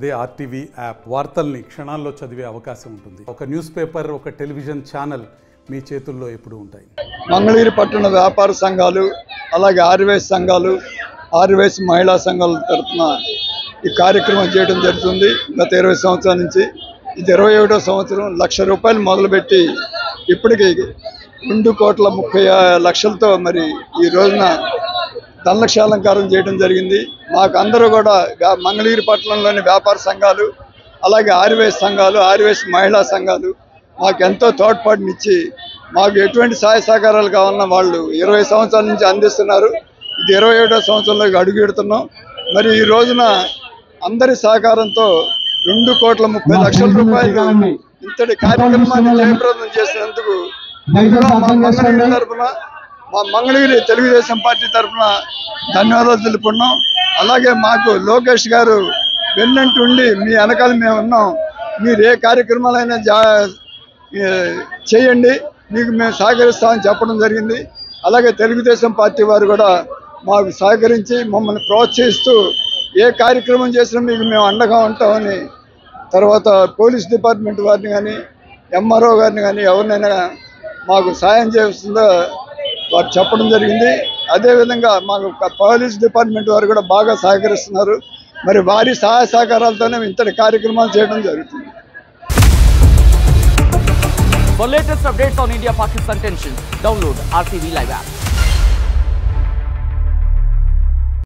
అదే RTV app వార్తల్ని క్షణాల్లో చదివే అవకాశం ఉంటుంది. ఒక న్యూస్ పేపర్, ఒక టెలివిజన్ ఛానల్ మీ చేతుల్లో ఎప్పుడూ ఉంటాయి. మంగళగిరి పట్టణ వ్యాపార సంఘాలు, అలాగే ఆర్యవైశ్య సంఘాలు, ఆర్యవైశ్య మహిళా సంఘాల తరఫున ఈ కార్యక్రమం చేయడం జరుగుతుంది. గత 20 సంవత్సరాల నుంచి ఇది 21వ సంవత్సరం. ₹1,00,000 మొదలుపెట్టి ఇప్పటికి 2,30,00,000తో మరి ఈ రోజున ధనలక్షాలంకారం చేయడం జరిగింది. మాకు అందరూ కూడా మంగళగిరి పట్టణంలోని వ్యాపార సంఘాలు, అలాగే ఆర్యవైశ్య సంఘాలు, ఆర్యవైశ్య మహిళా సంఘాలు మాకు ఎంతో తోడ్పాటునిచ్చి మాకు ఎటువంటి సహాయ సహకారాలు కావాలన్నా వాళ్ళు 20 సంవత్సరాల నుంచి అందిస్తున్నారు. ఇది 21వ సంవత్సరంలోకి అడుగుపెడుతున్నాం. మరి ఈ రోజున అందరి సహకారంతో ₹2,30,00,000 ఇంతటి కార్యక్రమాన్ని జయప్రదం చేసినందుకు మంగళగిరి తరఫున, మా మంగళగిరి తెలుగుదేశం పార్టీ తరఫున ధన్యవాదాలు తెలుపుకున్నాం. అలాగే మాకు లోకేష్ గారు వెన్నంటి ఉండి మీ వెనకాల మేము ఉన్నాం, మీరు ఏ కార్యక్రమాలైనా చేయండి, మీకు మేము సహకరిస్తామని చెప్పడం జరిగింది. అలాగే తెలుగుదేశం పార్టీ వారు కూడా మాకు సహకరించి మమ్మల్ని ప్రోత్సహిస్తూ ఏ కార్యక్రమం చేసినా మీకు మేము అండగా ఉంటామని, తర్వాత పోలీస్ డిపార్ట్మెంట్ వారిని కానీ ఎంఆర్ఓ గారిని కానీ ఎవరినైనా మాకు సాయం చేస్తుందో వారు చెప్పడం జరిగింది. అదేవిధంగా మాకు పోలీస్ డిపార్ట్మెంట్ వారు కూడా బాగా సహకరిస్తున్నారు. మరి వారి సహాయ సహకారాలతోనే ఇంతటి కార్యక్రమాలు చేయడం జరుగుతుంది. For latest updates on India-Pakistan tensions, download RTV Live app.